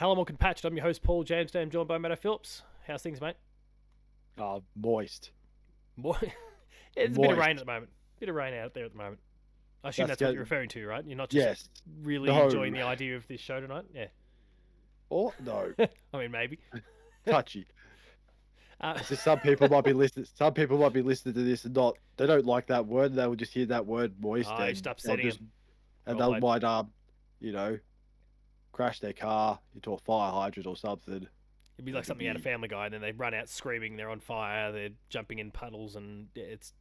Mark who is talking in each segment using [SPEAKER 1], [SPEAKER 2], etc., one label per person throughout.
[SPEAKER 1] Hello, welcome Patched. I'm your host, Paul James. Today I'm joined by Matto Phillips. How's things, mate?
[SPEAKER 2] Moist.
[SPEAKER 1] Boy, it's a bit of rain at
[SPEAKER 2] Moist.
[SPEAKER 1] the moment. Bit of rain out there at the moment. I assume
[SPEAKER 2] That's
[SPEAKER 1] that's what
[SPEAKER 2] good.
[SPEAKER 1] you're referring to, right? You're not just
[SPEAKER 2] Yes.
[SPEAKER 1] really enjoying
[SPEAKER 2] No.
[SPEAKER 1] the idea of this show tonight? Yeah.
[SPEAKER 2] Or no.
[SPEAKER 1] I mean, maybe.
[SPEAKER 2] Touchy.
[SPEAKER 1] Uh,
[SPEAKER 2] It's just some people might be listening. Some people might be listening to this and not. They don't like that word. And they will just hear that word moist,
[SPEAKER 1] oh, you're just
[SPEAKER 2] and they'll
[SPEAKER 1] upsetting him.
[SPEAKER 2] just and
[SPEAKER 1] Well
[SPEAKER 2] they
[SPEAKER 1] played.
[SPEAKER 2] might you know, crash their car into a fire hydrant or something.
[SPEAKER 1] It'd be
[SPEAKER 2] They
[SPEAKER 1] like
[SPEAKER 2] could
[SPEAKER 1] something out of
[SPEAKER 2] be,
[SPEAKER 1] Family Guy, and then they run out screaming, they're on fire, they're jumping in puddles, and it's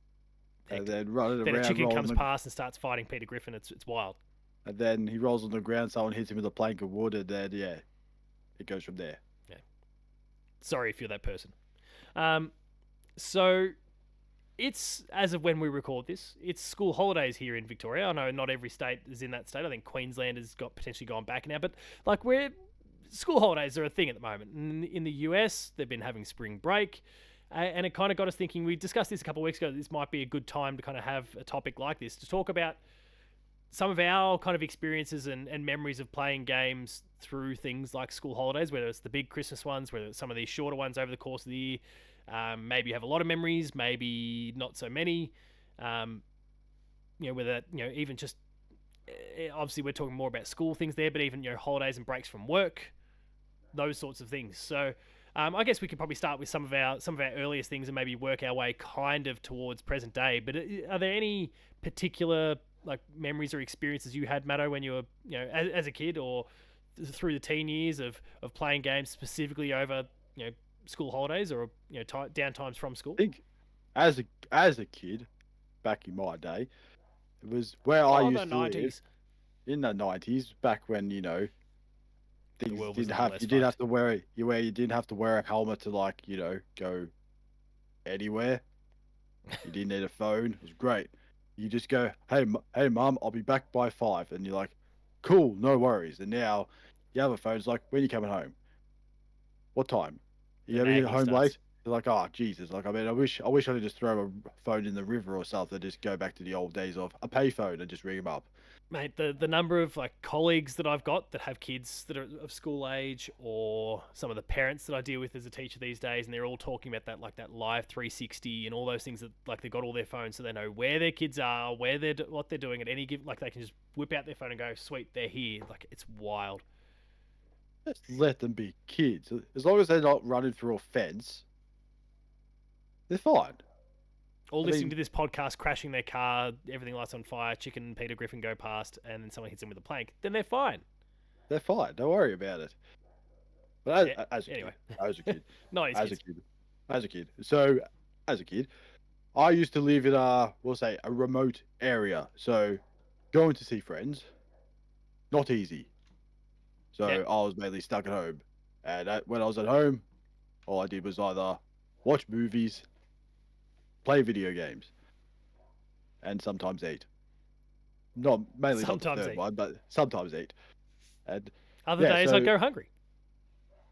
[SPEAKER 2] and
[SPEAKER 1] hectic.
[SPEAKER 2] then running
[SPEAKER 1] Then a
[SPEAKER 2] around,
[SPEAKER 1] chicken
[SPEAKER 2] rolling,
[SPEAKER 1] comes past and starts fighting Peter Griffin. It's wild.
[SPEAKER 2] and then he rolls on the ground. Someone hits him with a plank of wood, and then yeah, it goes from there.
[SPEAKER 1] Yeah. Sorry if you're that person. Um, so it's as of when we record this, it's school holidays here in Victoria. I know not every state is in that state. I think Queensland has got potentially gone back now, but like we're school holidays are a thing at the moment. In the US, they've been having spring break, and it kind of got us thinking. We discussed this a couple of weeks ago. This might be a good time to kind of have a topic like this to talk about some of our kind of experiences and memories of playing games through things like school holidays, whether it's the big Christmas ones, whether it's some of these shorter ones over the course of the year. Maybe you have a lot of memories, maybe not so many. Um, whether even just obviously we're talking more about school things there, but even holidays and breaks from work, those sorts of things. So I guess we could probably start with some of our earliest things and maybe work our way kind of towards present day. But are there any particular like memories or experiences you had, Matto, when you were as a kid or through the teen years of playing games specifically over school holidays or down times from school?
[SPEAKER 2] I think as a kid back in my day, it was where I
[SPEAKER 1] Oh, the
[SPEAKER 2] used to live
[SPEAKER 1] 90s.
[SPEAKER 2] in the 90s, back when,
[SPEAKER 1] The
[SPEAKER 2] things
[SPEAKER 1] world was
[SPEAKER 2] didn't
[SPEAKER 1] a little
[SPEAKER 2] have
[SPEAKER 1] less
[SPEAKER 2] you didn't
[SPEAKER 1] fucked.
[SPEAKER 2] have to wear it you where you didn't have to wear a helmet to go anywhere. You didn't need a phone. It was great. You just go, hey mum, I'll be back by 5, and you're like, cool, no worries. And now you have a phone. It's like, when you coming home? What time?
[SPEAKER 1] The
[SPEAKER 2] You ever get
[SPEAKER 1] nagging
[SPEAKER 2] home
[SPEAKER 1] starts.
[SPEAKER 2] late? You're like, oh Jesus! Like, I mean, I wish I could just throw a phone in the river or something. Just go back to the old days of a payphone and just ring them up.
[SPEAKER 1] Mate, the number of like colleagues that I've got that have kids that are of school age, or some of the parents that I deal with as a teacher these days, and they're all talking about that like that live 360 and all those things that like they've got all their phones, so they know where their kids are, what they're doing at any given. Like they can just whip out their phone and go, sweet, they're here. Like it's wild.
[SPEAKER 2] Just let them be kids. As long as they're not running through a fence, they're fine.
[SPEAKER 1] Or
[SPEAKER 2] I
[SPEAKER 1] listening
[SPEAKER 2] mean,
[SPEAKER 1] to this podcast, crashing their car, everything lights on fire, Chicken and Peter Griffin go past, and then someone hits them with a plank, then they're fine.
[SPEAKER 2] they're fine. Don't worry about it. But
[SPEAKER 1] Yeah.
[SPEAKER 2] as a
[SPEAKER 1] Anyway,
[SPEAKER 2] kid, as a kid,
[SPEAKER 1] not his
[SPEAKER 2] as a
[SPEAKER 1] kids.
[SPEAKER 2] kid, as a kid. So, as a kid, I used to live in we'll say, a remote area. So, going to see friends, not easy. So,
[SPEAKER 1] Yeah.
[SPEAKER 2] I was mainly stuck at home. And when I was at home, all I did was either watch movies, play video games, and sometimes eat. Not mainly not the
[SPEAKER 1] Sometimes
[SPEAKER 2] third
[SPEAKER 1] eat.
[SPEAKER 2] one, but sometimes eat. And
[SPEAKER 1] Other
[SPEAKER 2] yeah,
[SPEAKER 1] days I
[SPEAKER 2] so
[SPEAKER 1] go hungry.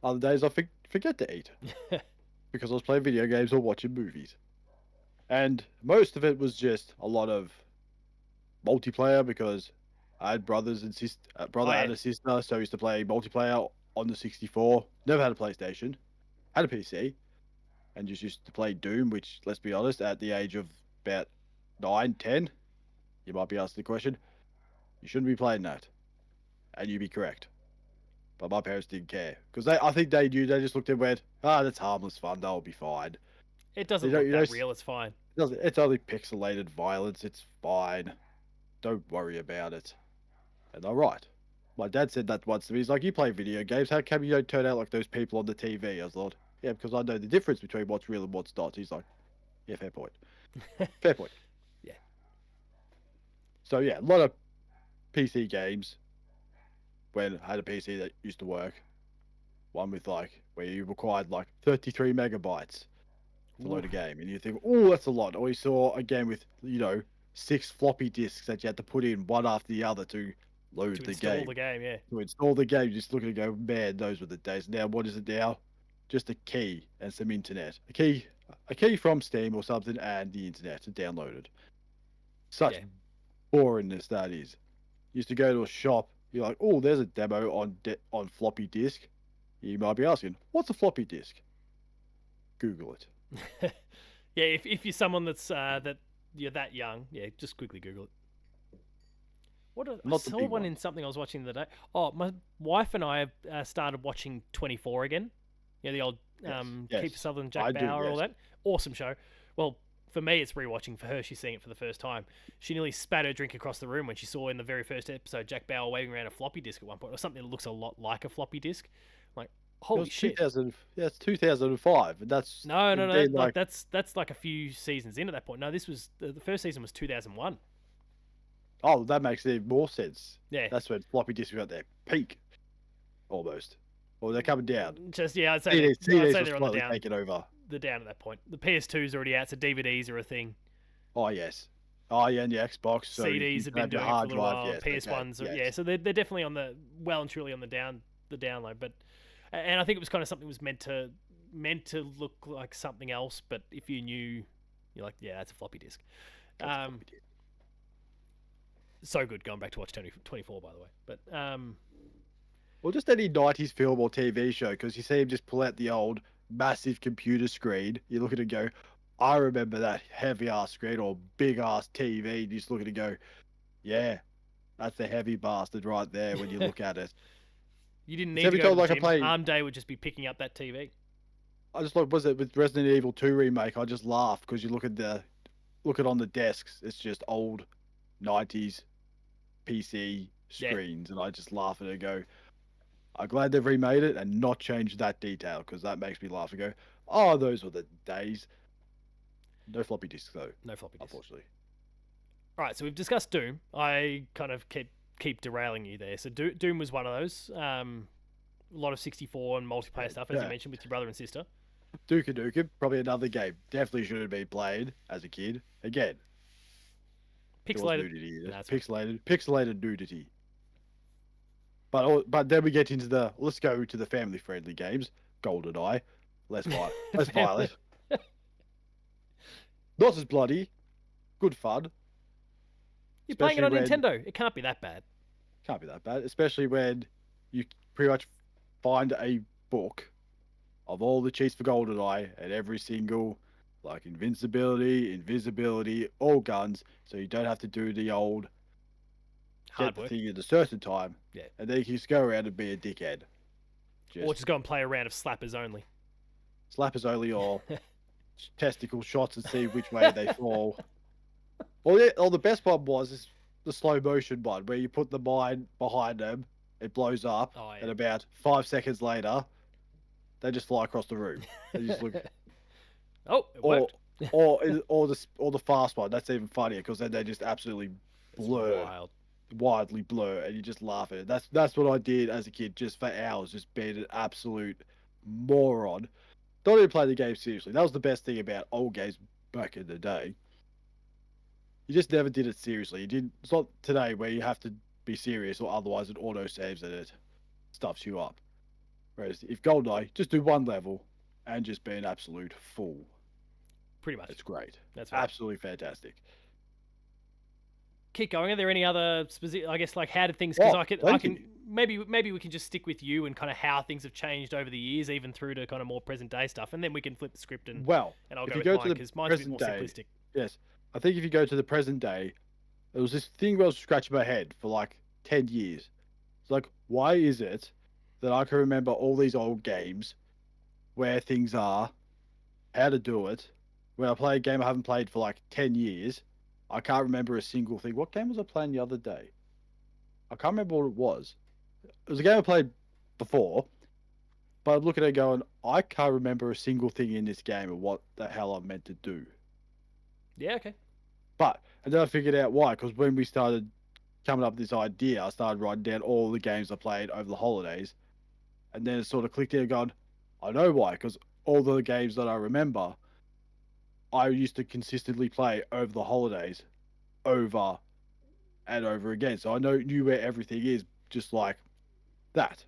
[SPEAKER 2] other days I forget to eat because I was playing video games or watching movies. And most of it was just a lot of multiplayer because I had
[SPEAKER 1] Oh
[SPEAKER 2] brother
[SPEAKER 1] yeah.
[SPEAKER 2] and a sister, so I used to play multiplayer on the 64. Never had a PlayStation, had a PC, and just used to play Doom. Which, let's be honest, at the age of about 9, 10, you might be asking the question, you shouldn't be playing that, and you'd be correct. But my parents didn't care because I think they knew. They just looked and went, "Ah, that's harmless fun. They'll be fine."
[SPEAKER 1] It
[SPEAKER 2] They
[SPEAKER 1] doesn't
[SPEAKER 2] don't,
[SPEAKER 1] look that real. It's fine.
[SPEAKER 2] it's only pixelated violence. It's fine. Don't worry about it. And they're right. My dad said that once to me. He's like, "You play video games. How come you don't turn out like those people on the TV?" I was like, "Yeah, because I know the difference between what's real and what's not." He's like, "Yeah, fair point. Fair point."
[SPEAKER 1] Yeah.
[SPEAKER 2] So yeah, a lot of PC games when I had a PC that used to work. One with like where you required like 33 megabytes to
[SPEAKER 1] Ooh,
[SPEAKER 2] load a game, and you think, "Oh, that's a lot." Or you saw a game with 6 floppy disks that you had to put in one after the other to load
[SPEAKER 1] to
[SPEAKER 2] the
[SPEAKER 1] install the
[SPEAKER 2] game.
[SPEAKER 1] game. Yeah.
[SPEAKER 2] To install the game, you just look at it and go, "Man, those were the days." Now, what is it now? Just a key and some internet. A key from Steam or something, and the internet to download it. Such
[SPEAKER 1] Yeah.
[SPEAKER 2] boringness that is. Used to go to a shop. You're like, "Oh, there's a demo on floppy disk." You might be asking, what's a floppy disk? Google it.
[SPEAKER 1] Yeah, if you're someone that you're that young, yeah, just quickly Google it. I
[SPEAKER 2] Not the
[SPEAKER 1] saw
[SPEAKER 2] big
[SPEAKER 1] one in
[SPEAKER 2] ones.
[SPEAKER 1] something I was watching the other day. Oh, my wife and I have started watching 24 again. Yeah, the old
[SPEAKER 2] Yes.
[SPEAKER 1] Kiefer
[SPEAKER 2] Yes.
[SPEAKER 1] Sutherland,
[SPEAKER 2] I
[SPEAKER 1] Jack
[SPEAKER 2] do,
[SPEAKER 1] Bauer, all
[SPEAKER 2] yes.
[SPEAKER 1] that. Awesome show. Well, for me, it's rewatching. For her, she's seeing it for the first time. She nearly spat her drink across the room when she saw in the very first episode Jack Bauer waving around a floppy disk at one point, or something that looks a lot like a floppy disk. I'm like,
[SPEAKER 2] It
[SPEAKER 1] holy
[SPEAKER 2] was
[SPEAKER 1] shit!
[SPEAKER 2] 2000. Yeah, it's 2005, and that's
[SPEAKER 1] No, no, no.
[SPEAKER 2] been like,
[SPEAKER 1] That's like a few seasons in at that point. No, this was the first season was 2001.
[SPEAKER 2] oh, that makes even more sense.
[SPEAKER 1] Yeah,
[SPEAKER 2] That's when floppy disks were at their peak, almost. Or they're coming down.
[SPEAKER 1] just yeah. I'd
[SPEAKER 2] CDs
[SPEAKER 1] say
[SPEAKER 2] were
[SPEAKER 1] they're on the
[SPEAKER 2] slowly
[SPEAKER 1] down.
[SPEAKER 2] taking over.
[SPEAKER 1] The down at that point. The PS2's already out, so DVDs are a thing.
[SPEAKER 2] Oh, yes. Oh, yeah, and the Xbox, so you
[SPEAKER 1] CDs have
[SPEAKER 2] can
[SPEAKER 1] been
[SPEAKER 2] have your
[SPEAKER 1] doing it for a
[SPEAKER 2] hard
[SPEAKER 1] little
[SPEAKER 2] drive.
[SPEAKER 1] while.
[SPEAKER 2] Yes, they can.
[SPEAKER 1] PS1s, yeah,
[SPEAKER 2] Yes.
[SPEAKER 1] so they're definitely on the well and truly on the download. But and I think it was kind of something that was meant to look like something else. But if you knew, you're like, yeah, that's a floppy disk.
[SPEAKER 2] That's a floppy disk.
[SPEAKER 1] So good going back to watch 24, by the way. But
[SPEAKER 2] Or just any 90s film or TV show, because you see him just pull out the old massive computer screen. You look at it and go, I remember that heavy ass screen or big ass TV. You just look at it and go, yeah, that's the heavy bastard right there when you look at it.
[SPEAKER 1] you didn't
[SPEAKER 2] It's
[SPEAKER 1] need to
[SPEAKER 2] every
[SPEAKER 1] go to
[SPEAKER 2] time
[SPEAKER 1] the
[SPEAKER 2] like I
[SPEAKER 1] gym.
[SPEAKER 2] play,
[SPEAKER 1] Arm Day would just be picking up that TV.
[SPEAKER 2] I just like, was it with Resident Evil 2 remake? I just laugh because you look at on the desks, it's just old 90s PC
[SPEAKER 1] Yeah,
[SPEAKER 2] screens, and I just laugh at it and go, I'm glad they've remade it and not changed that detail because that makes me laugh and go, oh, those were the days. No floppy disks though,
[SPEAKER 1] no floppy disk.
[SPEAKER 2] unfortunately.
[SPEAKER 1] All right, so we've discussed Doom. I kind of keep derailing you there. So Doom was one of those. A lot of 64 and multiplayer stuff, as you
[SPEAKER 2] Yeah,
[SPEAKER 1] mentioned, with your brother and sister.
[SPEAKER 2] Duke Nukem, probably another game. Definitely should have been played as a kid. Again, there was
[SPEAKER 1] Pixelated.
[SPEAKER 2] nudity in
[SPEAKER 1] No,
[SPEAKER 2] it.
[SPEAKER 1] that's right.
[SPEAKER 2] Pixelated nudity. But then we get into let's go to the family friendly games. GoldenEye, less violent, not as bloody, good fun.
[SPEAKER 1] You're playing it
[SPEAKER 2] Especially
[SPEAKER 1] on
[SPEAKER 2] when
[SPEAKER 1] Nintendo. It can't be that bad.
[SPEAKER 2] can't be that bad. Especially when you pretty much find a book of all the cheats for GoldenEye and every single like invincibility, invisibility, all guns, so you don't have to do the old
[SPEAKER 1] Hard
[SPEAKER 2] get the
[SPEAKER 1] work.
[SPEAKER 2] thing at a certain time,
[SPEAKER 1] Yeah.
[SPEAKER 2] and then you can just go around and be a dickhead.
[SPEAKER 1] Or
[SPEAKER 2] Just
[SPEAKER 1] just go and play a round of slappers only.
[SPEAKER 2] slappers only or testicle shots and see which way they fall. Or the best one is the slow motion one where you put the mine behind them, it blows up,
[SPEAKER 1] Oh, yeah.
[SPEAKER 2] and about 5 seconds later, they just fly across the room. They just look,
[SPEAKER 1] Oh, it
[SPEAKER 2] or
[SPEAKER 1] worked.
[SPEAKER 2] or the fast one. That's even funnier because then they just absolutely
[SPEAKER 1] It's
[SPEAKER 2] blur,
[SPEAKER 1] wild.
[SPEAKER 2] widely blur, and you just laugh at it. That's what I did as a kid, just for hours, just being an absolute moron. Don't even play the game seriously. That was the best thing about old games back in the day. You just never did it seriously. You did. It's not today where you have to be serious, or otherwise it auto saves and it stuffs you up. Whereas if GoldenEye, just do one level and just be an absolute fool.
[SPEAKER 1] Pretty much.
[SPEAKER 2] It's great.
[SPEAKER 1] That's right.
[SPEAKER 2] Absolutely fantastic.
[SPEAKER 1] Keep going. Are there any other specific? I guess like how did things? Because
[SPEAKER 2] Oh,
[SPEAKER 1] I
[SPEAKER 2] thank
[SPEAKER 1] can
[SPEAKER 2] you.
[SPEAKER 1] maybe we can just stick with you and kind of how things have changed over the years, even through to kind of more present day stuff, and then we can flip the script
[SPEAKER 2] Well,
[SPEAKER 1] and I'll
[SPEAKER 2] if
[SPEAKER 1] go
[SPEAKER 2] you
[SPEAKER 1] with
[SPEAKER 2] go
[SPEAKER 1] mine
[SPEAKER 2] to the
[SPEAKER 1] because mine's a bit more
[SPEAKER 2] present day,
[SPEAKER 1] simplistic.
[SPEAKER 2] yes, I think if you go to the present day, there was this thing where I was scratching my head for like 10 years. It's like, why is it that I can remember all these old games, where things are, how to do it? When I play a game I haven't played for like 10 years, I can't remember a single thing. What game was I playing the other day? I can't remember what it was. It was a game I played before, but I'm looking at it going, I can't remember a single thing in this game or what the hell I'm meant to do.
[SPEAKER 1] Yeah. Okay.
[SPEAKER 2] And then I figured out why, because when we started coming up with this idea, I started writing down all the games I played over the holidays, and then it sort of clicked in and gone, I know why, because all the games that I remember, I used to consistently play over the holidays, over and over again. So I knew where everything is, just like that.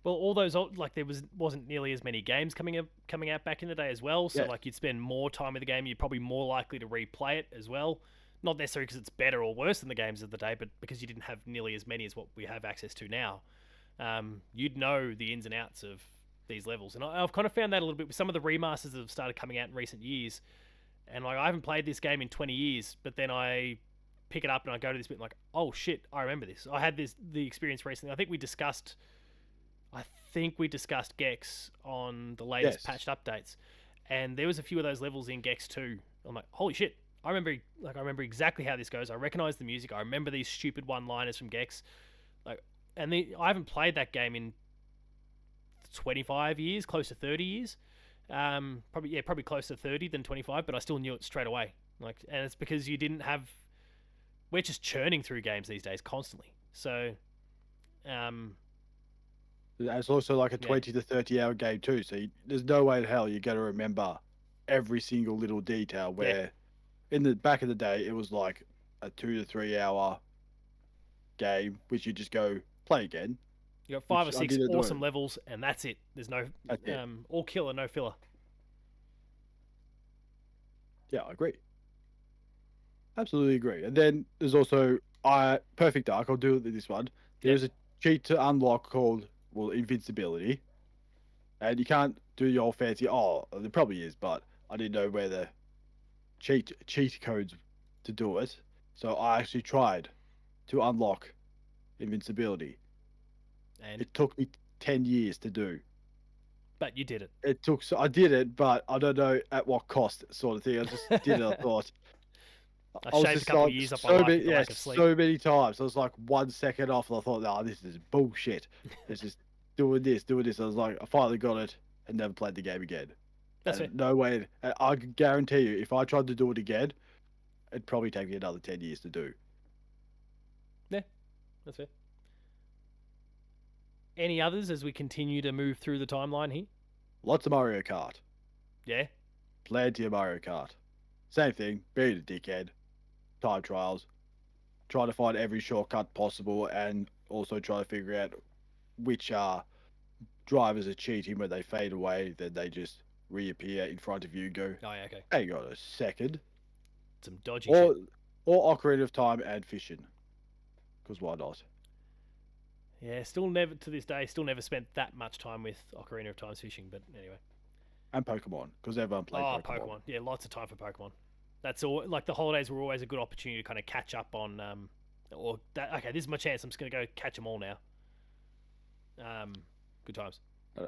[SPEAKER 1] Well, all those like there wasn't nearly as many games coming out back in the day as well. So
[SPEAKER 2] Yes.
[SPEAKER 1] like you'd spend more time with the game. You're probably more likely to replay it as well. Not necessarily because it's better or worse than the games of the day, but because you didn't have nearly as many as what we have access to now. You'd know the ins and outs of these levels. And I've kind of found that a little bit with some of the remasters that have started coming out in recent years. And like I haven't played this game in 20 years, but then I pick it up and I go to this bit and like, oh shit, I remember this. I had the experience recently. I think we discussed Gex on the latest
[SPEAKER 2] Yes.
[SPEAKER 1] patched updates, and there was a few of those levels in Gex 2. I'm like, holy shit! I remember exactly how this goes. I recognize the music. I remember these stupid one-liners from Gex. Like, I haven't played that game in 25 years, close to 30 years. Probably closer to 30 than 25, but I still knew it straight away. Like, and it's because you didn't have. We're just churning through games these days constantly. So, um,
[SPEAKER 2] It's also like a
[SPEAKER 1] yeah,
[SPEAKER 2] 20 to 30 hour game too. So there's no way in hell you're going to remember every single little detail.
[SPEAKER 1] yeah.
[SPEAKER 2] Where in the back of the day, it was like a 2 to 3 hour game, which you just go play again.
[SPEAKER 1] You got five or
[SPEAKER 2] Which I
[SPEAKER 1] six
[SPEAKER 2] didn't
[SPEAKER 1] awesome
[SPEAKER 2] do.
[SPEAKER 1] levels, and that's it. There's no
[SPEAKER 2] That's it.
[SPEAKER 1] all killer, no filler.
[SPEAKER 2] Yeah, I agree. Absolutely agree. And then there's also Perfect Dark. I'll do this one.
[SPEAKER 1] Yep.
[SPEAKER 2] There's a cheat to unlock called invincibility, and you can't do the old fancy. Oh, there probably is, but I didn't know where the cheat codes to do it. So I actually tried to unlock invincibility.
[SPEAKER 1] And
[SPEAKER 2] It took me 10 years to do.
[SPEAKER 1] but you did it.
[SPEAKER 2] I did it, but I don't know at what cost, sort of thing. I just did it. I thought
[SPEAKER 1] I
[SPEAKER 2] I was
[SPEAKER 1] shaved a
[SPEAKER 2] just
[SPEAKER 1] couple of
[SPEAKER 2] like
[SPEAKER 1] years off my
[SPEAKER 2] so
[SPEAKER 1] life
[SPEAKER 2] many,
[SPEAKER 1] with the
[SPEAKER 2] yeah,
[SPEAKER 1] lack of sleep.
[SPEAKER 2] so many times. I was like 1 second off, and I thought, "No, this is bullshit." It's just doing this, doing this. I was like, I finally got it, and never played the game again.
[SPEAKER 1] That's fair.
[SPEAKER 2] And no way. I can guarantee you, if I tried to do it again, it'd probably take me another 10 years to do.
[SPEAKER 1] Yeah, that's fair. Any others as we continue to move through the timeline here?
[SPEAKER 2] Lots of Mario Kart,
[SPEAKER 1] Yeah.
[SPEAKER 2] plenty of Mario Kart. Same thing, being a dickhead, time trials, trying to find every shortcut possible, and also try to figure out which drivers are cheating when they fade away, then they just reappear in front of you and go,
[SPEAKER 1] Oh yeah. Okay.
[SPEAKER 2] hang on a second.
[SPEAKER 1] Some dodgy
[SPEAKER 2] Or
[SPEAKER 1] shit.
[SPEAKER 2] Ocarina of Time and fishing. Because why not?
[SPEAKER 1] Yeah. Still never to this day. Still never spent that much time with Ocarina of Time's fishing. But anyway.
[SPEAKER 2] And Pokemon, because everyone played
[SPEAKER 1] Oh,
[SPEAKER 2] Pokemon.
[SPEAKER 1] Pokemon. Yeah, lots of time for Pokemon. That's all. Like the holidays were always a good opportunity to kind of catch up on. Or that. Okay, this is my chance. I'm just gonna go catch them all now. Good times.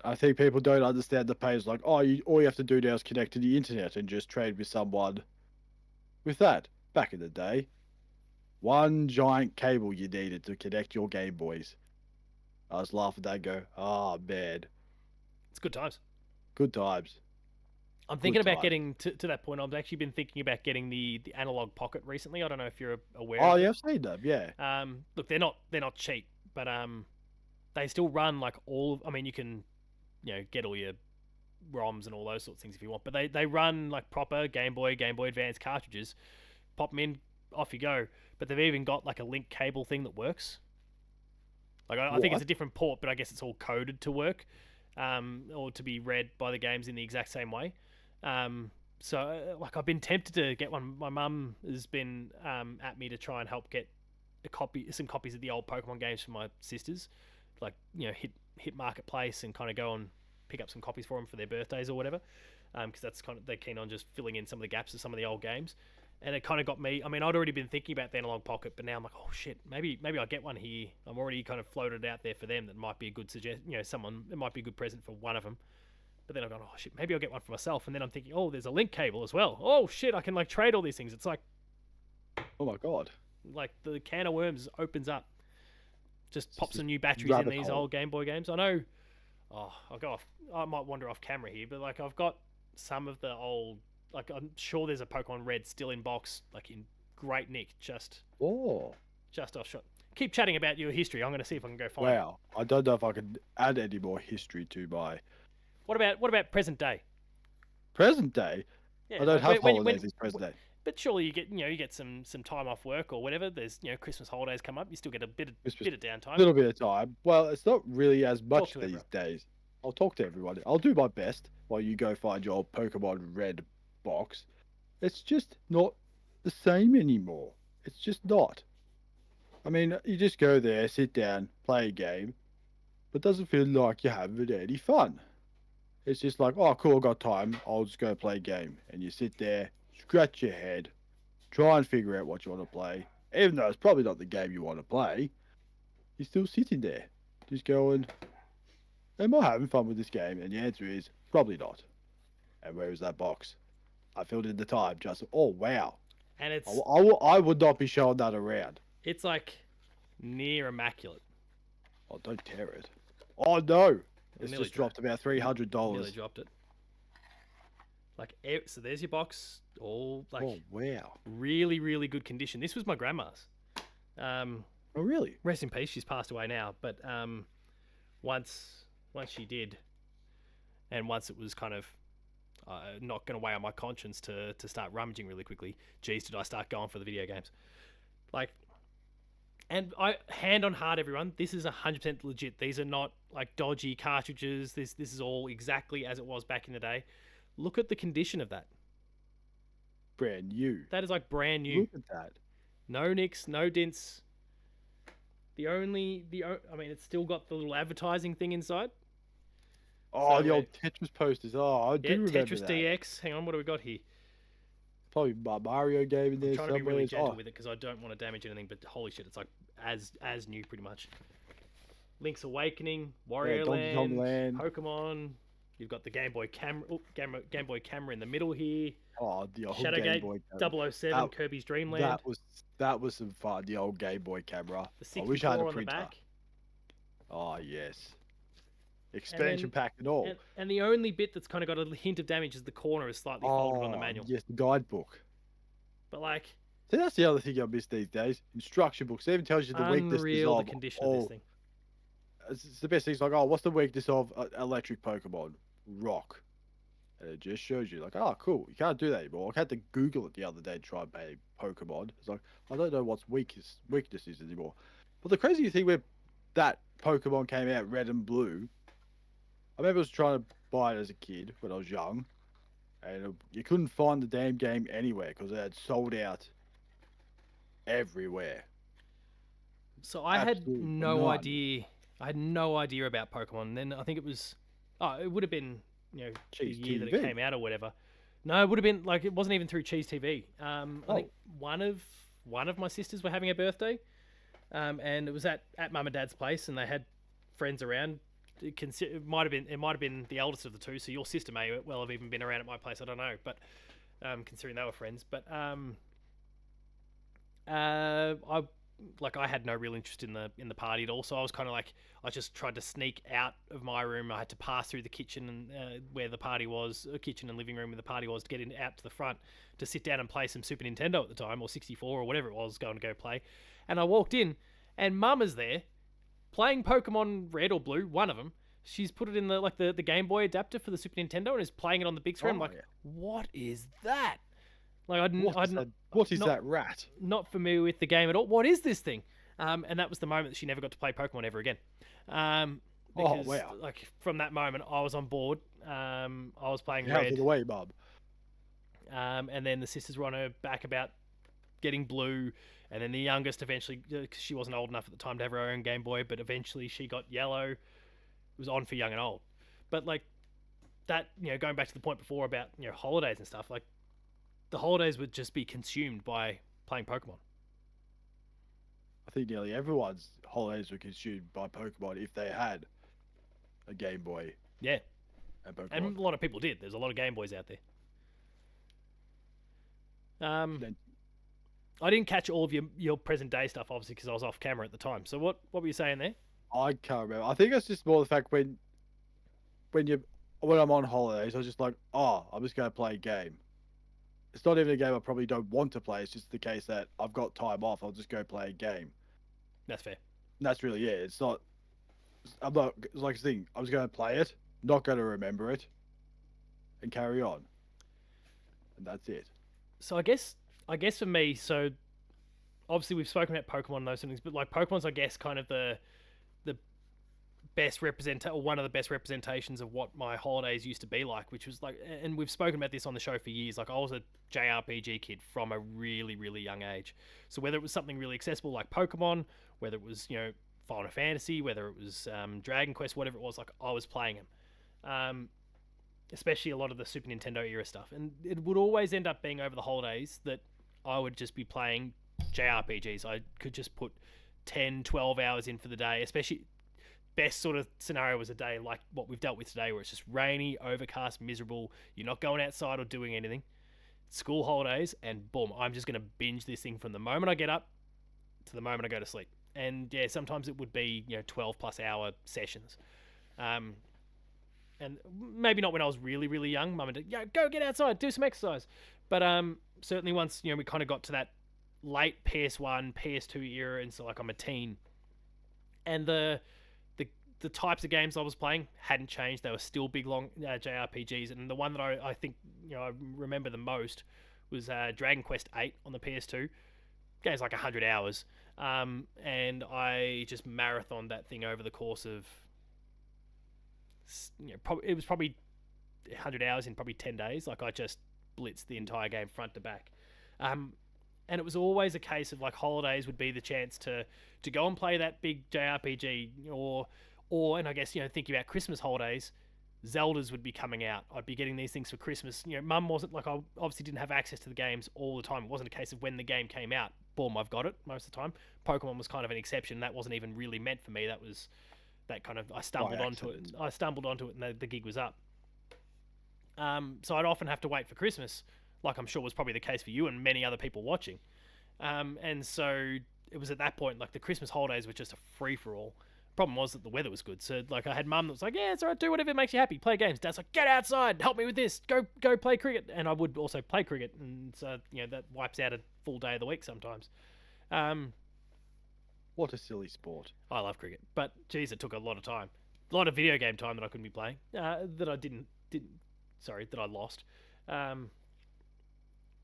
[SPEAKER 2] I think people don't understand the pain. It's like, oh, all you have to do now is connect to the internet and just trade with someone with that. Back in the day, one giant cable you needed to connect your Game Boys. I was laughing at that and go, oh, man.
[SPEAKER 1] It's good times.
[SPEAKER 2] Good times.
[SPEAKER 1] I'm
[SPEAKER 2] Good
[SPEAKER 1] thinking about
[SPEAKER 2] times.
[SPEAKER 1] getting to that point. I've actually been thinking about getting the analog pocket recently. I don't know if you're aware
[SPEAKER 2] Oh,
[SPEAKER 1] of
[SPEAKER 2] yeah,
[SPEAKER 1] it.
[SPEAKER 2] I've seen them, yeah.
[SPEAKER 1] Look, they're not cheap, but they still run like all. I mean, you can, get all your ROMs and all those sorts of things if you want, but they run like proper Game Boy, Game Boy Advance cartridges. Pop them in, off you go. But they've even got like a link cable thing that works. Like I think it's
[SPEAKER 2] What?
[SPEAKER 1] a different port, but I guess it's all coded to work, or to be read by the games in the exact same way. Like I've been tempted to get one. My mum has been at me to try and help get some copies of the old Pokemon games for my sisters, like hit marketplace and kind of go and pick up some copies for them for their birthdays or whatever, because that's kind of they're keen on just filling in some of the gaps of some of the old games. And it kind of got me. I mean, I'd already been thinking about the analog pocket, but now I'm like, oh shit, maybe I'll get one here. I'm already kind of floated out there for them. That might be a good someone. It might be a good present for one of them. But then I've gone, oh shit, maybe I'll get one for myself. And then I'm thinking, oh, there's a link cable as well. Oh shit, I can like trade all these things. It's
[SPEAKER 2] Oh, my God.
[SPEAKER 1] like the can of worms opens up. Just pop
[SPEAKER 2] Just
[SPEAKER 1] some new batteries in
[SPEAKER 2] rabbit
[SPEAKER 1] these
[SPEAKER 2] hole.
[SPEAKER 1] old Game Boy games. I know. Oh, I'll go off. I might wander off camera here, but like I've got some of the old. Like I'm sure there's a Pokemon Red still in box, like in great nick,
[SPEAKER 2] Oh,
[SPEAKER 1] just off shot. Keep chatting about your history. I'm going to see if I can go find it.
[SPEAKER 2] wow. I don't know if I can add any more history to my
[SPEAKER 1] What about present day?
[SPEAKER 2] present day.
[SPEAKER 1] Yeah,
[SPEAKER 2] I don't
[SPEAKER 1] like
[SPEAKER 2] have holidays this present day.
[SPEAKER 1] but surely you get some time off work or whatever. There's Christmas holidays come up. You still get a bit
[SPEAKER 2] Christmas,
[SPEAKER 1] of downtime.
[SPEAKER 2] little bit of time. Well, it's not really as much
[SPEAKER 1] to
[SPEAKER 2] these
[SPEAKER 1] everyone.
[SPEAKER 2] days. I'll talk to everyone. I'll do my best while you go find your Pokemon Red box. It's just not the same anymore. It's just not. I mean, you just go there, sit down, play a game, but doesn't feel like you're having any fun. It's just like, oh, cool, I got time. I'll just go play a game. And you sit there, scratch your head, try and figure out what you want to play. Even though it's probably not the game you want to play, you're still sitting there, just going, am I having fun with this game? And the answer is probably not. And where is that box? I filled in the time. Just, oh, wow.
[SPEAKER 1] And
[SPEAKER 2] I would not be showing that around.
[SPEAKER 1] it's like near immaculate.
[SPEAKER 2] Oh, don't tear it. Oh, no.
[SPEAKER 1] I
[SPEAKER 2] It's
[SPEAKER 1] nearly
[SPEAKER 2] just dropped about $300.
[SPEAKER 1] Nearly dropped it. Like, so there's your box, all like
[SPEAKER 2] Oh, wow.
[SPEAKER 1] really, really good condition. This was my grandma's.
[SPEAKER 2] Oh, really?
[SPEAKER 1] Rest in peace. She's passed away now, but once she did, and once it was kind of not going to weigh on my conscience to start rummaging really quickly. Geez, did I start going for the video games? Like, and I hand on heart, everyone. This is 100% legit. These are not like dodgy cartridges. This is all exactly as it was back in the day. Look at the condition of that.
[SPEAKER 2] Brand new.
[SPEAKER 1] That is like brand new.
[SPEAKER 2] Look at that.
[SPEAKER 1] No nicks, no dents. I mean, it's still got the little advertising thing inside.
[SPEAKER 2] Oh,
[SPEAKER 1] So
[SPEAKER 2] the old Tetris posters. Oh, I do
[SPEAKER 1] Yeah,
[SPEAKER 2] remember
[SPEAKER 1] Tetris
[SPEAKER 2] that.
[SPEAKER 1] DX. Hang on, what do we got here?
[SPEAKER 2] Probably my Mario game in there
[SPEAKER 1] I'm trying to be
[SPEAKER 2] somewhere.
[SPEAKER 1] really gentle
[SPEAKER 2] Oh,
[SPEAKER 1] with it because I don't want to damage anything. But holy shit, it's like as new, pretty much. Link's Awakening, Wario
[SPEAKER 2] Donkey Kong Land.
[SPEAKER 1] Pokemon. You've got the Game Boy camera, Game Boy camera in the middle here.
[SPEAKER 2] Oh, the old Game
[SPEAKER 1] Shadowgate
[SPEAKER 2] Boy camera.
[SPEAKER 1] 007,
[SPEAKER 2] That-
[SPEAKER 1] Kirby's Dream Land.
[SPEAKER 2] That was some fun. The old Game Boy camera.
[SPEAKER 1] The
[SPEAKER 2] I wish I had
[SPEAKER 1] 64
[SPEAKER 2] a
[SPEAKER 1] on the
[SPEAKER 2] printer.
[SPEAKER 1] back.
[SPEAKER 2] Oh yes, expansion
[SPEAKER 1] then-
[SPEAKER 2] pack and all.
[SPEAKER 1] And the only bit that's kind of got a hint of damage is the corner is slightly folded on the manual.
[SPEAKER 2] Yes, the guidebook.
[SPEAKER 1] But like,
[SPEAKER 2] See, that's the other thing I miss these days. Instruction books. It even tells you the weakness
[SPEAKER 1] unreal the
[SPEAKER 2] of
[SPEAKER 1] condition of
[SPEAKER 2] all.
[SPEAKER 1] this thing.
[SPEAKER 2] It's the best thing. It's like, oh, what's the weakness of electric Pokemon? Rock. And it just shows you, like, oh, cool. You can't do that anymore. I had to Google it the other day to try and play Pokemon. It's like, I don't know what's weakness is anymore. But the crazy thing where that Pokemon came out, Red and Blue, I remember I was trying to buy it as a kid when I was young, and you couldn't find the damn game anywhere because it had sold out everywhere.
[SPEAKER 1] So I had
[SPEAKER 2] Absolute
[SPEAKER 1] no
[SPEAKER 2] none.
[SPEAKER 1] idea. I had no idea about Pokemon. And then I think it was, it would have been, the
[SPEAKER 2] Cheese
[SPEAKER 1] year that it
[SPEAKER 2] TV.
[SPEAKER 1] came out or whatever. No, it would have been like it wasn't even through Cheese TV. I think one of my sisters were having a birthday, and it was at Mum and Dad's place, and they had friends around. It might have been the eldest of the two. So your sister may well have even been around at my place. I don't know, but considering they were friends, but I had no real interest in the party at all. So I was kind of like, I just tried to sneak out of my room. I had to pass through the kitchen and where the party was, kitchen and living room where the party was, to get out to the front to sit down and play some Super Nintendo at the time, or 64 or whatever it was, going to go play. And I walked in, and Mum is there playing Pokemon Red or Blue, one of them. She's put it in the Game Boy adapter for the Super Nintendo and is playing it on the big screen. I'm like, what is that? Like,
[SPEAKER 2] What is that rat?
[SPEAKER 1] Not familiar with the game at all. What is this thing? And that was the moment that she never got to play Pokemon ever again. Because,
[SPEAKER 2] wow.
[SPEAKER 1] Like, from that moment, I was on board. I was playing
[SPEAKER 2] Out
[SPEAKER 1] Red.
[SPEAKER 2] of the way, Bob.
[SPEAKER 1] And then the sisters were on her back about getting Blue. And then the youngest eventually, because she wasn't old enough at the time to have her own Game Boy, but eventually she got Yellow. It was on for young and old. But, like, that, going back to the point before about, holidays and stuff, like, the holidays would just be consumed by playing Pokemon.
[SPEAKER 2] I think nearly everyone's holidays were consumed by Pokemon if they had a Game Boy.
[SPEAKER 1] Yeah.
[SPEAKER 2] And Pokemon.
[SPEAKER 1] And a lot of people did. There's a lot of Game Boys out there. I didn't catch all of your present day stuff, obviously, because I was off camera at the time. So what were you saying there?
[SPEAKER 2] I can't remember. I think it's just more the fact when I'm on holidays, I was just like, oh, I'm just going to play a game. It's not even a game I probably don't want to play. It's just the case that I've got time off. I'll just go play a game.
[SPEAKER 1] That's fair.
[SPEAKER 2] And that's really it. It's not. I'm not. It's like the thing. I was going to play it, not going to remember it, and carry on. And that's it.
[SPEAKER 1] So I guess for me, so obviously we've spoken about Pokemon and those things, but like Pokemon's, I guess, kind of the best or one of the best representations of what my holidays used to be like, which was like, and we've spoken about this on the show for years. Like, I was a JRPG kid from a really, really young age. So whether it was something really accessible like Pokemon, whether it was Final Fantasy, whether it was Dragon Quest, whatever it was, like I was playing them. especially a lot of the Super Nintendo era stuff. And it would always end up being over the holidays that I would just be playing JRPGs. I could just put 10, 12 hours in for the day, especially best sort of scenario was a day like what we've dealt with today, where it's just rainy, overcast, miserable. You're not going outside or doing anything. School holidays, and boom, I'm just going to binge this thing from the moment I get up to the moment I go to sleep. And yeah, sometimes it would be 12 plus hour sessions. And maybe not when I was really, really young. Mum and dad, go get outside, do some exercise. But certainly once we kind of got to that late PS1, PS2 era, and so like I'm a teen, and the types of games I was playing hadn't changed. They were still big, long JRPGs, and the one that I think I remember the most was Dragon Quest VIII on the PS2. Game's like 100 hours, and I just marathoned that thing over the course of it was probably 100 hours in probably 10 days. Like I just blitzed the entire game front to back. And it was always a case of like holidays would be the chance to go and play that big JRPG, or and I guess thinking about Christmas holidays, Zeldas would be coming out. I'd be getting these things for Christmas. Mum wasn't like, I obviously didn't have access to the games all the time. It wasn't a case of when the game came out, boom, I've got it most of the time. Pokemon was kind of an exception. That wasn't even really meant for me. That was that kind of I stumbled onto it. I stumbled onto it, and the gig was up. So I'd often have to wait for Christmas, like I'm sure was probably the case for you and many other people watching. And so it was at that point, like the Christmas holidays were just a free for all. Problem was that the weather was good, so like I had mum that was like, "Yeah, it's alright, do whatever makes you happy, play games." Dad's like, "Get outside, help me with this, go play cricket," and I would also play cricket, and so that wipes out a full day of the week sometimes.
[SPEAKER 2] What a silly sport!
[SPEAKER 1] I love cricket, but geez, it took a lot of time, a lot of video game time that I couldn't be playing, that I lost.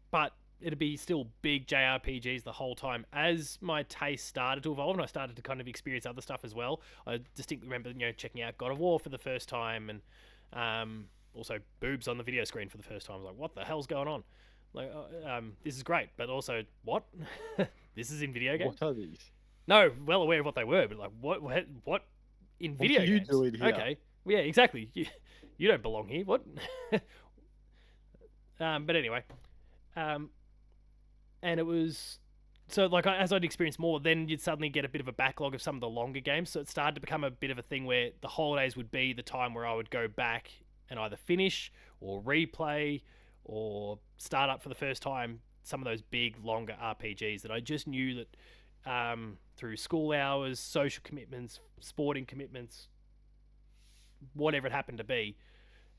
[SPEAKER 1] But it'd be still big JRPGs the whole time. As my taste started to evolve and I started to kind of experience other stuff as well, I distinctly remember checking out God of War for the first time, and also boobs on the video screen for the first time. I was like, what the hell's going on? Like, this is great, but also what? This is in video games?
[SPEAKER 2] What are these?
[SPEAKER 1] No, well aware of what they were, but like what in video games?
[SPEAKER 2] What are you doing here?
[SPEAKER 1] Okay, yeah, exactly. You don't belong here. What? But anyway. And it was so like as I'd experience more, then you'd suddenly get a bit of a backlog of some of the longer games. So it started to become a bit of a thing where the holidays would be the time where I would go back and either finish or replay or start up for the first time some of those big longer RPGs that I just knew that through school hours, social commitments, sporting commitments, whatever it happened to be,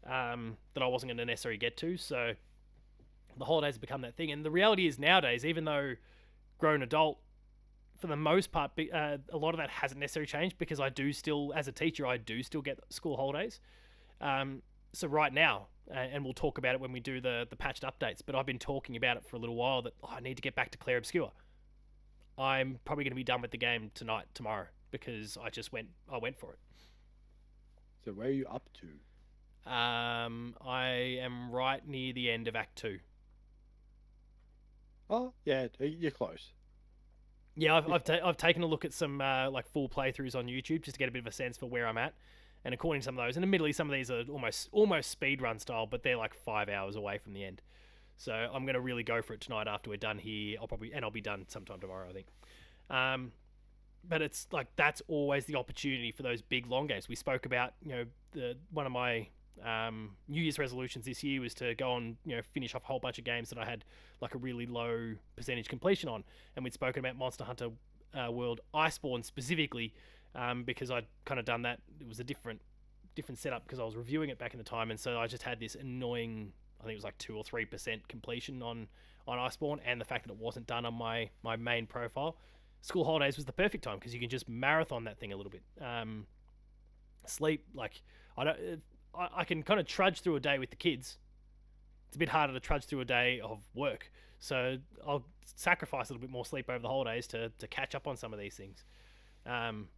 [SPEAKER 1] that I wasn't going to necessarily get to. So the holidays have become that thing. And the reality is nowadays, even though grown adult, for the most part, a lot of that hasn't necessarily changed, because I do still, as a teacher, I do still get school holidays. So right now, and we'll talk about it when we do the patched updates, but I've been talking about it for a little while that I need to get back to Clair Obscur. I'm probably going to be done with the game tomorrow, because I went for it.
[SPEAKER 2] So where are you up to?
[SPEAKER 1] I am right near the end of Act 2.
[SPEAKER 2] Oh, yeah, you're close.
[SPEAKER 1] Yeah, I've taken a look at some like full playthroughs on YouTube just to get a bit of a sense for where I'm at. And according to some of those, and admittedly some of these are almost speed run style, but they're like 5 hours away from the end. So I'm going to really go for it tonight after we're done here. I'll be done sometime tomorrow, I think. But it's like that's always the opportunity for those big long games. We spoke about one of my New Year's resolutions this year was to go on finish off a whole bunch of games that I had like a really low percentage completion on, and we'd spoken about Monster Hunter World Iceborne specifically, because I'd kind of done that. It was a different setup because I was reviewing it back in the time, and so I just had this annoying, I think it was like 2 or 3% completion on Iceborne, and the fact that it wasn't done on my main profile. School holidays was the perfect time because you can just marathon that thing a little bit. Sleep, like I can kind of trudge through a day with the kids. It's a bit harder to trudge through a day of work, so I'll sacrifice a little bit more sleep over the holidays to catch up on some of these things. I'm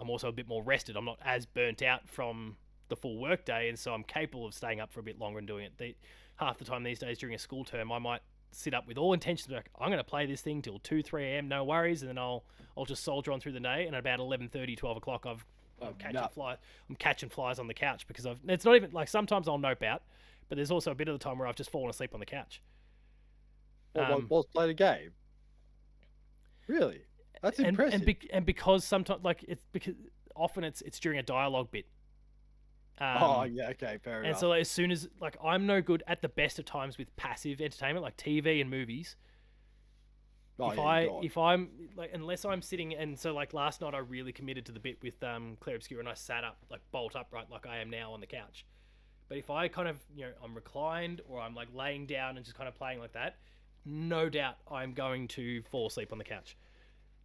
[SPEAKER 1] also a bit more rested. I'm not as burnt out from the full work day, and so I'm capable of staying up for a bit longer and doing it. Half the time these days during a school term, I might sit up with all intentions like, I'm going to play this thing till 2-3 a.m, no worries, and then I'll just soldier on through the day, and at about 11:30, 12 o'clock I've I'm catching
[SPEAKER 2] No.
[SPEAKER 1] flies. I'm catching flies on the couch because I've. It's not even like sometimes I'll nope out, but there's also a bit of the time where I've just fallen asleep on the couch. Um,
[SPEAKER 2] Whilst playing a game. Really? That's impressive.
[SPEAKER 1] and because sometimes like it's because often it's during a dialogue bit.
[SPEAKER 2] Oh,
[SPEAKER 1] Um,
[SPEAKER 2] yeah, okay, fair
[SPEAKER 1] and
[SPEAKER 2] enough.
[SPEAKER 1] so like, as soon as like I'm no good at the best of times with passive entertainment like TV and movies.
[SPEAKER 2] Oh, yeah, you're gone.
[SPEAKER 1] If I'm like unless I'm sitting and so like last night I really committed to the bit with Claire Obscura and I sat up like bolt upright like I am now on the couch. But if I kind of I'm reclined or I'm like laying down and just kind of playing like that, no doubt I'm going to fall asleep on the couch.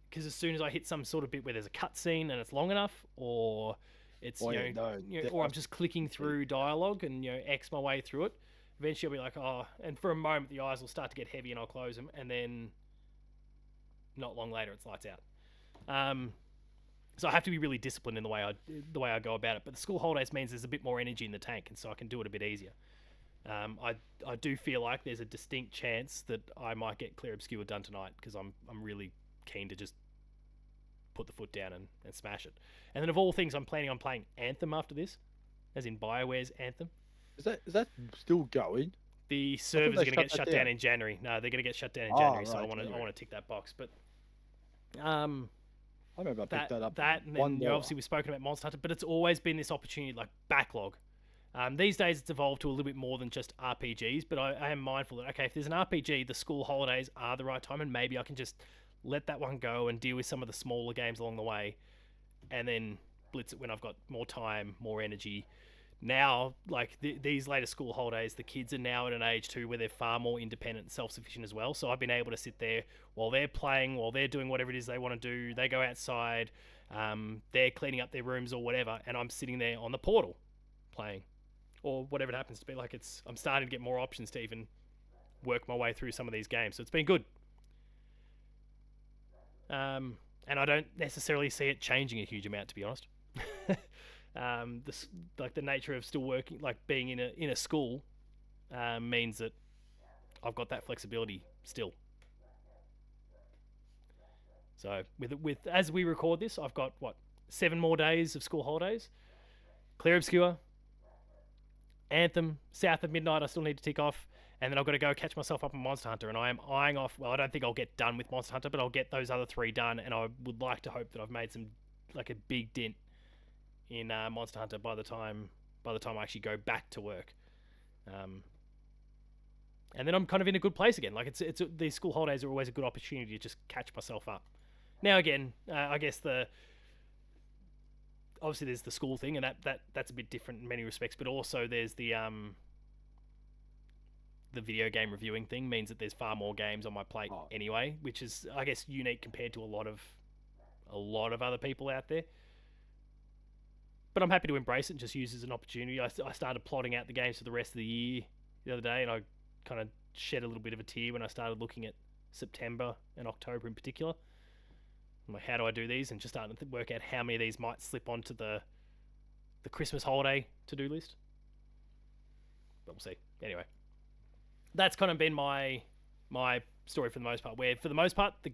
[SPEAKER 1] Because as soon as I hit some sort of bit where there's a cutscene and it's long enough, or it's
[SPEAKER 2] Oh, yeah, no,
[SPEAKER 1] or I'm just clicking
[SPEAKER 2] definitely.
[SPEAKER 1] through dialogue and X my way through it, eventually I'll be like, oh, and for a moment the eyes will start to get heavy and I'll close them, and then not long later it's lights out. Um, so I have to be really disciplined in the way I go about it. But the school holidays means there's a bit more energy in the tank, and so I can do it a bit easier. I do feel like there's a distinct chance that I might get Clear Obscure done tonight because I'm really keen to just put the foot down and smash it. And then of all things, I'm planning on playing Anthem after this, as in BioWare's Anthem.
[SPEAKER 2] Is that still going?
[SPEAKER 1] The
[SPEAKER 2] I thought
[SPEAKER 1] servers are
[SPEAKER 2] they
[SPEAKER 1] going to
[SPEAKER 2] shut
[SPEAKER 1] get
[SPEAKER 2] that
[SPEAKER 1] shut
[SPEAKER 2] down.
[SPEAKER 1] down in January. No, they're going to get shut down in
[SPEAKER 2] Oh,
[SPEAKER 1] January, so
[SPEAKER 2] right,
[SPEAKER 1] I
[SPEAKER 2] January.
[SPEAKER 1] want to tick that box. But um,
[SPEAKER 2] I remember I picked that up.
[SPEAKER 1] and then obviously we've spoken about Monster Hunter, but it's always been this opportunity like backlog. These days it's evolved to a little bit more than just RPGs, but I am mindful that okay, if there's an RPG, the school holidays are the right time, and maybe I can just let that one go and deal with some of the smaller games along the way, and then blitz it when I've got more time, more energy. Now, like these later school holidays, the kids are now at an age too where they're far more independent and self-sufficient as well. So I've been able to sit there while they're playing, while they're doing whatever it is they want to do. They go outside, they're cleaning up their rooms or whatever, and I'm sitting there on the portal playing, or whatever it happens to be. Like I'm starting to get more options to even work my way through some of these games. So it's been good. And I don't necessarily see it changing a huge amount, to be honest. This like the nature of still working, like being in a school, means that I've got that flexibility still. So with as we record this, I've got what 7 more days of school holidays. Clear Obscure, Anthem, South of Midnight. I still need to tick off, and then I've got to go catch myself up on Monster Hunter. And I am eyeing off. Well, I don't think I'll get done with Monster Hunter, but I'll get those other 3 done. And I would like to hope that I've made some like a big dent in Monster Hunter by the time I actually go back to work. And then I'm kind of in a good place again. Like it's these school holidays are always a good opportunity to just catch myself up. Now again, I guess obviously there's the school thing, and that's a bit different in many respects. But also there's the video game reviewing thing means that there's far more games on my plate anyway, which is I guess unique compared to a lot of other people out there. But I'm happy to embrace it and just use it as an opportunity. I started plotting out the games for the rest of the year the other day, and I kind of shed a little bit of a tear when I started looking at September and October in particular. I'm like, how do I do these? And just starting to work out how many of these might slip onto the Christmas holiday to-do list. But we'll see. Anyway, that's kind of been my story for the most part. Where for the most part, the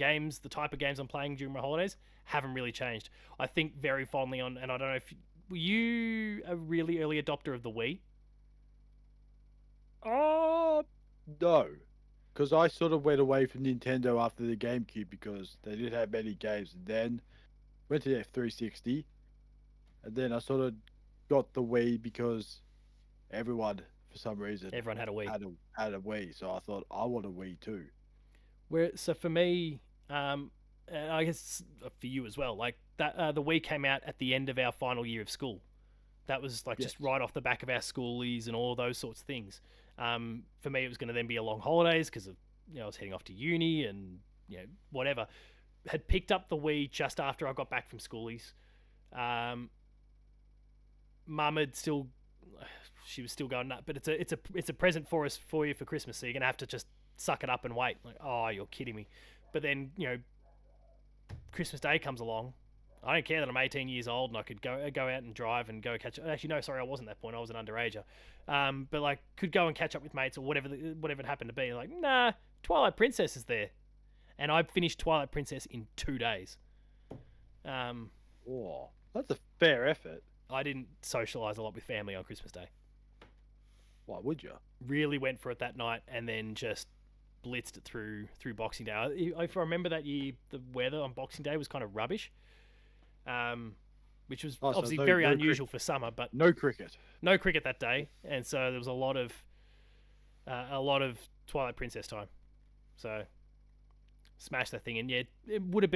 [SPEAKER 1] type of games I'm playing during my holidays haven't really changed. I think very fondly on, and I don't know if were you a really early adopter of the Wii?
[SPEAKER 2] No, because I sort of went away from Nintendo after the GameCube because they didn't have many games. Then went to the F360, and then I sort of got the Wii because everyone, for some reason,
[SPEAKER 1] Everyone had a Wii.
[SPEAKER 2] had a Wii. So I thought I want a Wii too.
[SPEAKER 1] So for me, and I guess for you as well, like that the Wii came out at the end of our final year of school. That was like just right off the back of our schoolies and all those sorts of things. For me, it was going to then be a long holidays because of I was heading off to uni and whatever. Had picked up the Wii just after I got back from schoolies. Mum had still, she was still going nuts, but it's a present for you for Christmas. So you're gonna have to just suck it up and wait. Like, oh, you're kidding me. But then Christmas Day comes along. I don't care that I'm 18 years old and I could go out and drive and go catch. Actually, no, sorry, I wasn't at that point. I was an underager. But like, could go and catch up with mates or whatever it happened to be. Like, nah, Twilight Princess is there, and I finished Twilight Princess in 2 days.
[SPEAKER 2] Oh, fair effort.
[SPEAKER 1] I didn't socialise a lot with family on Christmas Day.
[SPEAKER 2] Why would you?
[SPEAKER 1] Really went for it that night, and then just blitzed it through Boxing Day. If I remember that year, the weather on Boxing Day was kind of rubbish, which was
[SPEAKER 2] Oh, so
[SPEAKER 1] obviously
[SPEAKER 2] no,
[SPEAKER 1] very
[SPEAKER 2] no
[SPEAKER 1] unusual for summer. But
[SPEAKER 2] No cricket.
[SPEAKER 1] no cricket that day, and so there was a lot of Twilight Princess time. So smash that thing, and yeah, it would have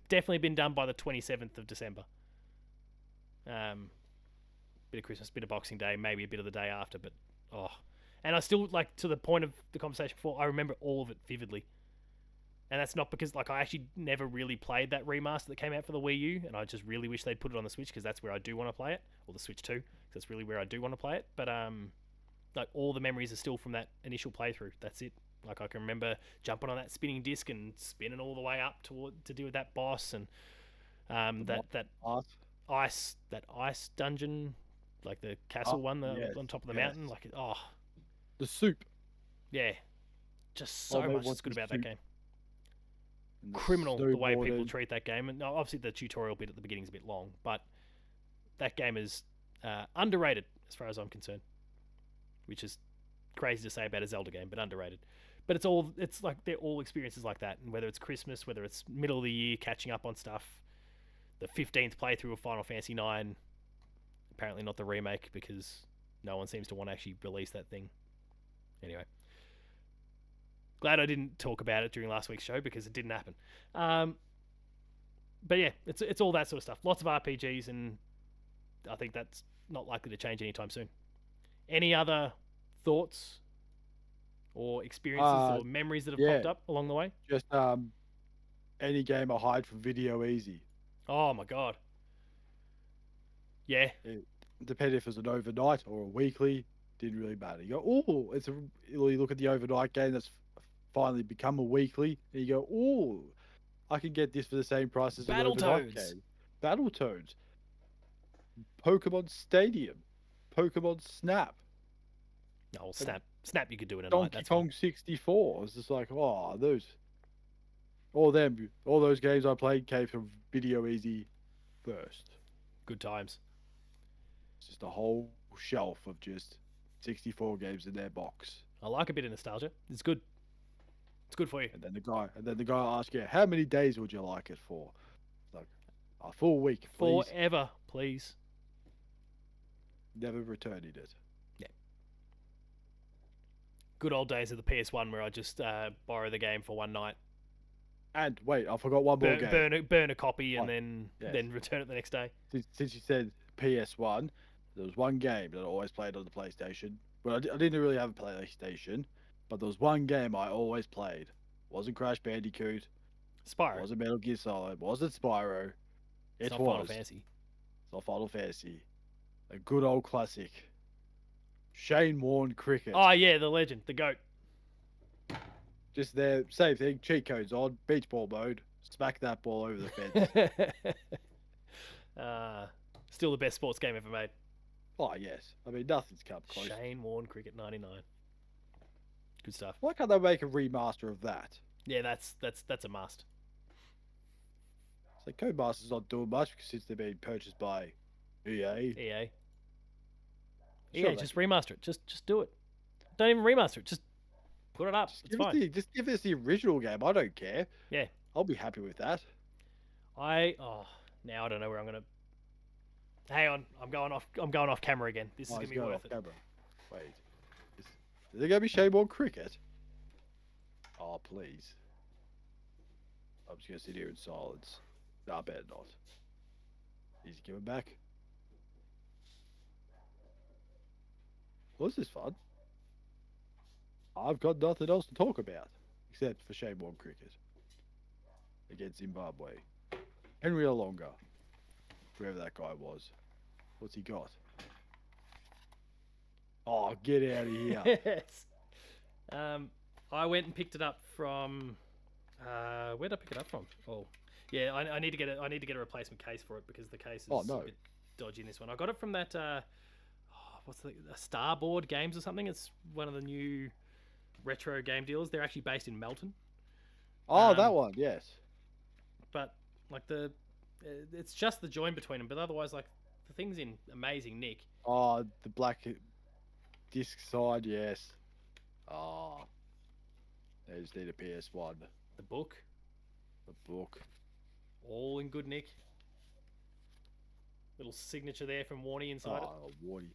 [SPEAKER 1] definitely been done by the 27th of December. Bit of Christmas, bit of Boxing Day, maybe a bit of the day after, but and I still, like, to the point of the conversation before, I remember all of it vividly. And that's not because, like, I actually never really played that remaster that came out for the Wii U, and I just really wish they'd put it on the Switch, because that's where I do want to play it, or the Switch 2, because that's really where I do want to play it. But like, all the memories are still from that initial playthrough. That's it. Like, I can remember jumping on that spinning disc and spinning all the way up to deal with that boss, and that ice dungeon, like the castle one,
[SPEAKER 2] yes,
[SPEAKER 1] on top of the
[SPEAKER 2] yes.
[SPEAKER 1] mountain. Like,
[SPEAKER 2] The soup.
[SPEAKER 1] yeah, just so
[SPEAKER 2] they
[SPEAKER 1] much
[SPEAKER 2] want
[SPEAKER 1] is good
[SPEAKER 2] the
[SPEAKER 1] about that
[SPEAKER 2] soup.
[SPEAKER 1] game.
[SPEAKER 2] And the
[SPEAKER 1] Criminal the way people
[SPEAKER 2] snowboarding.
[SPEAKER 1] treat that game, and obviously the tutorial bit at the beginning is a bit long, but that game is underrated as far as I'm concerned, which is crazy to say about a Zelda game, but underrated. But it's like they're all experiences like that, and whether it's Christmas, whether it's middle of the year catching up on stuff, the 15th playthrough of Final Fantasy 9, apparently not the remake because no one seems to want to actually release that thing. Anyway, glad I didn't talk about it during last week's show because it didn't happen. But yeah, it's all that sort of stuff. Lots of RPGs, and I think that's not likely to change anytime soon. Any other thoughts or experiences or memories that have popped up along the way?
[SPEAKER 2] Just any game I hide from video easy.
[SPEAKER 1] Oh my god. Yeah.
[SPEAKER 2] It depended if it was an overnight or a weekly. Didn't really matter. You go, oh, you look at the overnight game that's finally become a weekly, and you go, oh, I can get this for the same price as an overnight game. Battletoads. Pokemon Stadium. Pokemon Snap.
[SPEAKER 1] No, Snap you could do it in a night.
[SPEAKER 2] Donkey Kong 64. It's just like, all those games I played came from Video Easy first.
[SPEAKER 1] Good times.
[SPEAKER 2] It's just a whole shelf of just 64 games in their box.
[SPEAKER 1] I like a bit of nostalgia. It's good. It's good for you.
[SPEAKER 2] And then the guy asks you, how many days would you like it for? Like, a full week, please.
[SPEAKER 1] Forever, please.
[SPEAKER 2] Never returning it.
[SPEAKER 1] Yeah. Good old days of the PS1 where I just borrow the game for one night.
[SPEAKER 2] And wait, I forgot one more game.
[SPEAKER 1] Burn a copy and then return it the next day.
[SPEAKER 2] Since you said PS1, there was one game that I always played on the PlayStation. Well, I didn't really have a PlayStation, but there was one game I always played. Wasn't Crash Bandicoot.
[SPEAKER 1] Spyro.
[SPEAKER 2] Wasn't Metal Gear Solid. Wasn't Spyro.
[SPEAKER 1] It's not Final Fantasy.
[SPEAKER 2] It's not Final Fantasy. A good old classic. Shane Warne Cricket.
[SPEAKER 1] Oh yeah, the legend, the GOAT.
[SPEAKER 2] Just there, same thing. Cheat codes on. Beach ball mode. Smack that ball over the fence.
[SPEAKER 1] Still the best sports game ever made.
[SPEAKER 2] Oh yes. I mean, nothing's come close.
[SPEAKER 1] Shane Warne Cricket 99. Good stuff.
[SPEAKER 2] Why can't they make a remaster of that?
[SPEAKER 1] Yeah, that's a must.
[SPEAKER 2] So Codemasters not doing much since they're being purchased by EA.
[SPEAKER 1] EA, just remaster it. Just do it. Don't even remaster it. Just put it up. It's fine.
[SPEAKER 2] Just give us the original game. I don't care.
[SPEAKER 1] Yeah.
[SPEAKER 2] I'll be happy with that.
[SPEAKER 1] Now I don't know where I'm gonna. Hang on, I'm going off camera again. This is gonna be worth it.
[SPEAKER 2] Camera. Wait. Is there gonna be Shane Warne Cricket? Oh please. I'm just gonna sit here in silence. No, I better not. Easy, give it back. Was this fun? I've got nothing else to talk about except for Shane Warne Cricket against Zimbabwe. Henry Alonga, whoever that guy was. What's he got? Oh, get out of here!
[SPEAKER 1] Yes. I went and picked it up from. Where'd I pick it up from? Oh, yeah. I need to get a replacement case for it because the case is a bit dodgy in this one. I got it from that. What's the Starboard Games or something? It's one of the new retro game dealers. They're actually based in Melton.
[SPEAKER 2] Oh, that one, yes.
[SPEAKER 1] But like the It's just the join between them, but otherwise, like the thing's in amazing nick.
[SPEAKER 2] Oh, the black disc side, yes. Oh, they just need a PS1.
[SPEAKER 1] The book,
[SPEAKER 2] The book.
[SPEAKER 1] all in good nick. Little signature there from Warnie inside it.
[SPEAKER 2] Oh, Wardy.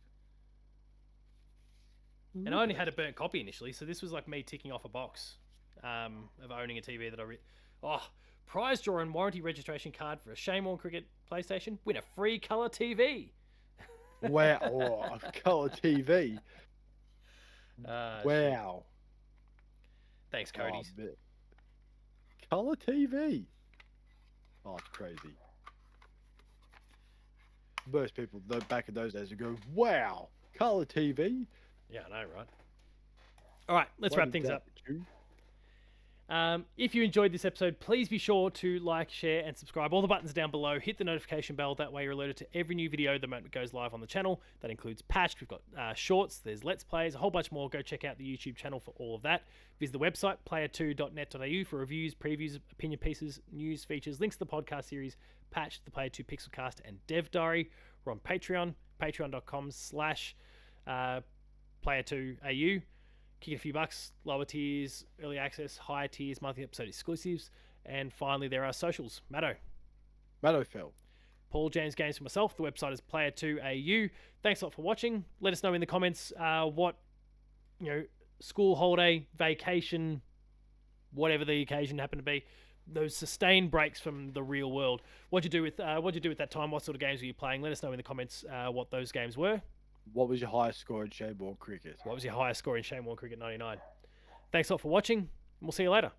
[SPEAKER 1] And I only had a burnt copy initially, so this was like me ticking off a box of owning a TV that Oh, prize draw and warranty registration card for a Shane Warne Cricket PlayStation. Win a free colour TV.
[SPEAKER 2] Wow. Oh, color TV.
[SPEAKER 1] Shit.
[SPEAKER 2] Wow.
[SPEAKER 1] Thanks, Cody's.
[SPEAKER 2] Oh, color TV. Oh, it's crazy. Most people back in those days would go, wow, color TV.
[SPEAKER 1] Yeah, I know, right? All right, let's wrap things up. If you enjoyed this episode, please be sure to like, share, and subscribe. All the buttons down below. Hit the notification bell. That way you're alerted to every new video the moment it goes live on the channel. That includes Patched. We've got shorts. There's Let's Plays, a whole bunch more. Go check out the YouTube channel for all of that. Visit the website, player2.net.au, for reviews, previews, opinion pieces, news, features, links to the podcast series, Patched, the Player 2 Pixelcast, and Dev Diary. We're on Patreon, patreon.com/player2au. Kick a few bucks, lower tiers, early access, higher tiers, monthly episode exclusives. And finally, there are socials. Matto.
[SPEAKER 2] Phil.
[SPEAKER 1] Paul, James Games for myself. The website is player2au. Thanks a lot for watching. Let us know in the comments what, school holiday, vacation, whatever the occasion happened to be, those sustained breaks from the real world. What'd you do with that time? What sort of games were you playing? Let us know in the comments what those games were.
[SPEAKER 2] What was your highest score in Shane Warne Cricket?
[SPEAKER 1] What was your highest score in Shane Warne Cricket 99? Thanks a lot for watching, and we'll see you later.